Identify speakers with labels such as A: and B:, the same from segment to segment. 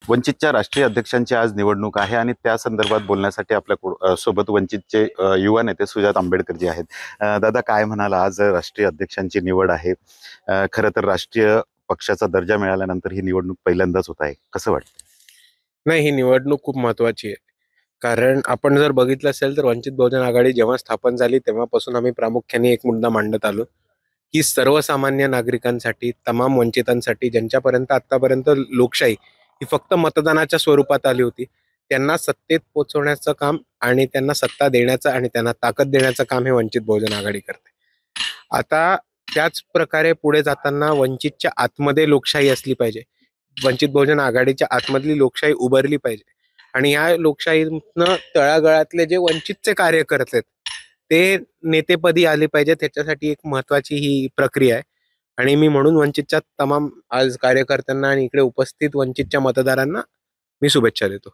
A: वंचितच्या राष्ट्रीय अध्यक्षांची आज निवडणूक आहे आणि त्या संदर्भात बोलण्यासाठी आपल्या सोबत वंचितचे युवा नेते सुजात आंबेडकरजी आहेत. दादा, काय म्हणाल? आज राष्ट्रीय अध्यक्षांची निवड आहे. खरं तर राष्ट्रीय पक्षाचा दर्जा मिळाल्यानंतर ही निवडणूक पहिल्यांदाच होत आहे. कसं वाटतं?
B: नाही, ही निवडणूक खूप महत्वाची आहे. कारण आपण जर बघितलं असेल तर वंचित बहुजन आघाडी जेव्हा स्थापन झाली तेव्हापासून आम्ही प्रामुख्याने एक मुद्दा मांडत आलो की सर्वसामान्य नागरिकांसाठी, तमाम वंचितांसाठी, ज्यांच्यापर्यंत आतापर्यंत लोकशाही ही फक्त मतदानाच्या स्वरूपात आली होती, त्यांना सत्तेत पोहोचवण्याचं काम आणि त्यांना सत्ता देण्याचं आणि त्यांना ताकद देण्याचं काम हे वंचित बहुजन आघाडी करते. आता त्याच प्रकारे पुढे जाताना वंचितच्या आतमध्ये लोकशाही असली पाहिजे. वंचित बहुजन आघाडीच्या आतमधली लोकशाही उभारली पाहिजे आणि या लोकशाहीतनं तळागाळातले जे वंचितचे कार्यकर्ते आहेत ते नेतेपदी आले पाहिजे. त्याच्यासाठी एक महत्वाची ही प्रक्रिया आहे आणि मी म्हणून वंचितच्या तमाम आज कार्यकर्त्यांना आणि इकडे उपस्थित वंचितच्या मतदारांना मी शुभेच्छा देतो.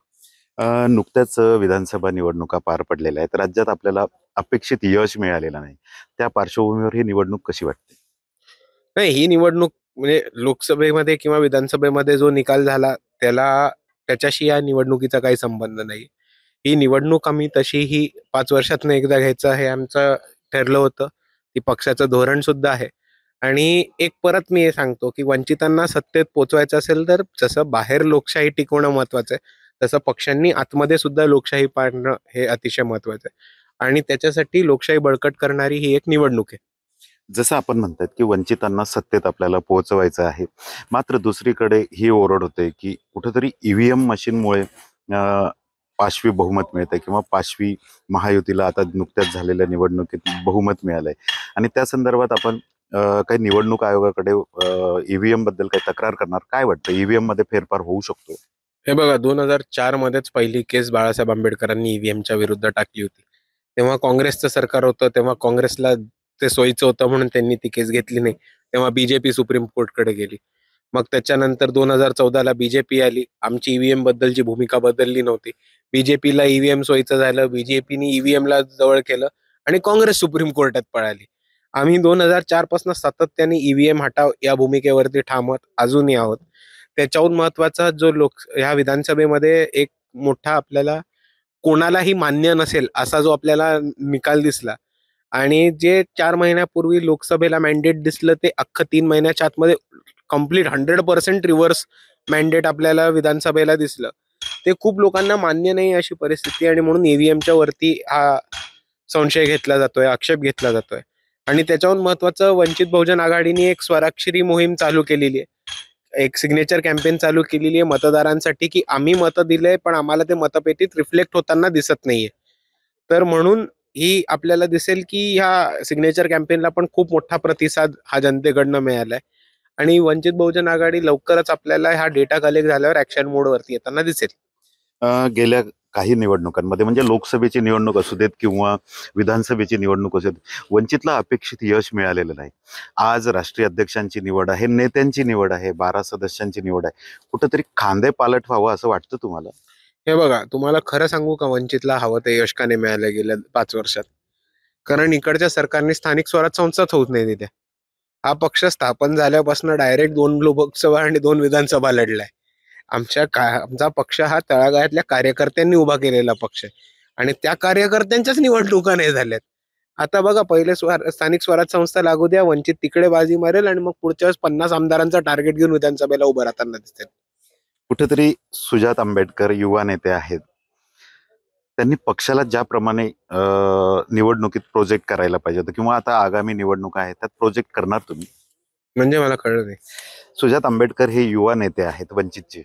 A: नुकत्याच विधानसभा निवडणुका पार पडलेल्या आहेत. राज्यात आपल्याला अपेक्षित यश मिळालेलं नाही. त्या पार्श्वभूमीवर ही निवडणूक कशी वाटते?
B: नाही, ही निवडणूक म्हणजे लोकसभेमध्ये किंवा विधानसभेमध्ये जो निकाल झाला त्याच्याशी या निवडणुकीचा काही संबंध नाही. ही निवडणूक आम्ही तशीही 5 वर्षातून एकदा घ्यायचं हे आमचं ठरलं होतं. ती पक्षाचं धोरण सुद्धा आहे. आणि एक परत मी हे सांगतो की वंचितांना सत्तेत पोचवायचं असेल तर जसं बाहेर लोकशाही टिकवणं महत्वाचं आहे, तसं पक्षांनी आतमध्ये सुद्धा लोकशाही पाळणं हे अतिशय महत्वाचं आहे आणि त्याच्यासाठी लोकशाही बळकट करणारी ही एक निवडणूक आहे.
A: जसं आपण म्हणतात की वंचितांना सत्तेत आपल्याला पोहोचवायचं आहे, मात्र दुसरीकडे ही ओरड होते की कुठेतरी ईव्हीएम मशीनमुळे पाशवी बहुमत मिळतंय किंवा पाशवी महायुतीला आता नुकत्याच झालेल्या निवडणुकीत बहुमत मिळालंय आणि त्या संदर्भात आपण काही निवडणूक आयोगाकडे ईव्हीएम बद्दल काही तक्रार करणार. काय वाटतं, ईव्हीएम मध्ये फेरफार होऊ शकतो?
B: हे बघा, 2004 मध्येच पहिली केस बाळासाहेब आंबेडकरांनी ईव्हीएमच्या विरुद्ध टाकली होती. तेव्हा काँग्रेसचं सरकार होतं, तेव्हा काँग्रेसला ते सोयीचं होतं म्हणून त्यांनी ती केस घेतली नाही. तेव्हा बीजेपी सुप्रीम कोर्टकडे गेली. मग त्याच्यानंतर 2014ला बीजेपी आली. आमची ईव्हीएम बद्दलची भूमिका बदलली नव्हती. बीजेपीला ईव्हीएम सोयीचं झालं, बीजेपीने ईव्हीएमला जवळ केलं आणि काँग्रेस सुप्रीम कोर्टात पळाली. आम्ही 2004 पासून सातत्याने ईव्हीएम हटाव या भूमिकेवरती ठाम आहोत, अजूनही आहोत. त्याच्याहून महत्वाचा जो ह्या विधानसभेमध्ये एक मोठा आपल्याला कोणालाही मान्य नसेल असा जो आपल्याला निकाल दिसला आणि जे 4 महिन्यापूर्वी लोकसभेला मॅन्डेट दिसलं ते अख्खं 3 महिन्याच्या आतमध्ये कम्प्लीट 100% रिव्हर्स मॅन्डेट आपल्याला विधानसभेला दिसलं. ते खूप लोकांना मान्य नाही अशी परिस्थिती आणि म्हणून ईव्हीएमच्या वरती हा संशय घेतला जातोय, आक्षेप घेतला जातोय. आणि त्याच्याहून महत्वाचं, वंचित बहुजन आघाडीने एक स्वराक्षरी मोहीम चालू केलेली आहे. एक सिग्नेचर कॅम्पेन चालू केलेली आहे मतदारांसाठी की आम्ही मतं दिले पण आम्हाला ते मतपेटीत रिफ्लेक्ट होताना दिसत नाहीये. तर म्हणून ही आपल्याला दिसेल की ह्या सिग्नेचर कॅम्पेनला पण खूप मोठा प्रतिसाद हा जनतेकडनं मिळालाय आणि वंचित बहुजन आघाडी लवकरच आपल्याला हा डेटा कलेक्ट झाल्यावर ऍक्शन मोडवरती येताना दिसेल.
A: गेल्या काही निवडणुकांमध्ये, म्हणजे लोकसभेची निवडणूक असू देत किंवा विधानसभेची निवडणूक असू देत, वंचितला अपेक्षित यश मिळालेलं नाही. आज राष्ट्रीय अध्यक्षांची निवड आहे, नेत्यांची निवड आहे, 12 सदस्यांची निवड आहे. कुठंतरी खांदे पालट व्हावं असं वाटतं तुम्हाला?
B: हे बघा, तुम्हाला खरं सांगू का, वंचितला हवं ते यश का नाही मिळालं गेल्या 5 वर्षात? कारण इकडच्या सरकारने स्थानिक स्वराज्य संस्थाच होत नाही तिथे. हा पक्ष स्थापन झाल्यापासून डायरेक्ट 2 लोकसभा आणि 2 विधानसभा लढलाय. आमचा पक्ष हा तळागाळातल्या कार्यकर्त्यांनी उभा केलेला पक्ष आहे आणि त्या कार्यकर्त्यांच्याच निवडणुका नाही झाल्यात. आता बघा, पहिले स्थानिक स्वराज्य संस्था लागू द्या, वंचित तिकडे बाजी मारेल आणि मग पुढच्या वेळेस 50 आमदारांचा टार्गेट घेऊन विधानसभेला उभं राहताना दिसतील.
A: कुठेतरी सुजात आंबेडकर युवा नेते आहेत, त्यांनी पक्षाला ज्याप्रमाणे निवडणुकीत प्रोजेक्ट करायला पाहिजे होतं किंवा आता आगामी निवडणुका आहेत त्यात प्रोजेक्ट करणार तुम्ही?
B: म्हणजे मला कळलं नाही.
A: सुजात आंबेडकर हे युवा नेते आहेत वंचितचे.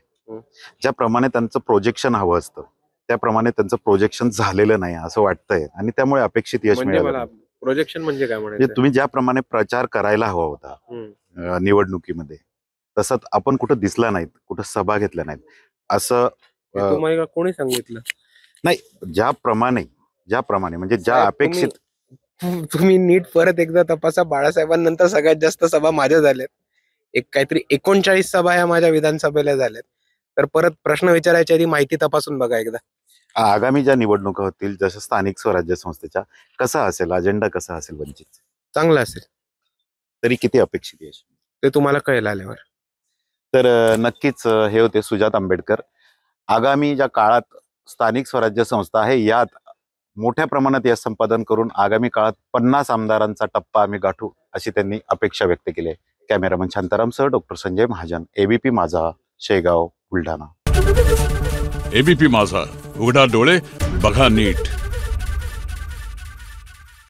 A: ज्याप्रमाणे त्यांचं प्रोजेक्शन हवं असतं त्याप्रमाणे त्यांचं प्रोजेक्शन झालेलं नाही असं वाटतंय आणि त्यामुळे अपेक्षित यश
B: म्हणजे
A: मिळालं
B: मला
A: नाही.
B: प्रोजेक्शन म्हणजे काय
A: म्हणजे
B: म्हणायचं?
A: तुम्ही ज्याप्रमाणे प्रचार करायला हवा होता निवडणुकीमध्ये, तसं आपण कुठं दिसला नाहीत, कुठं सभा घेतल्या नाहीत असं.
B: तुम्हाला कोणी सांगितलं?
A: नाही, ज्याप्रमाणे ज्याप्रमाणे म्हणजे ज्या
B: साहेब,
A: अपेक्षित.
B: तुम्ही नीट परत एकदा तपासा. बाळासाहेबांनंतर सगळ्यात जास्त सभा माझ्या झाल्यात. एक काहीतरी 39 सभा ह्या माझ्या विधानसभेला झाल्यात. तर परत प्रश्न विचारायच्या आधी माहिती तपासून बघा एकदा.
A: आगामी ज्या निवडणुका होतील जसं स्थानिक स्वराज्य संस्थेच्या, कसा असेल अजेंडा, कसा असेल वंचित?
B: चांगलं असेल.
A: तरी किती अपेक्षित यश?
B: ते तुम्हाला कळेल आल्यावर.
A: तर नक्कीच हे होते सुजात आंबेडकर, आगामी ज्या काळात स्थानिक स्वराज्य संस्था आहे यात मोठ्या प्रमाणात यश संपादन करून आगामी काळात 50 आमदारांचा टप्पा आम्ही गाठू अशी त्यांनी अपेक्षा व्यक्त केली आहे. कॅमेरामन शांतारामसह doctor Sanjay Mahajan, ABP Majha, Shegaon, Buldhana.
C: ABP माझा, उघडा डोळे बघा नीट.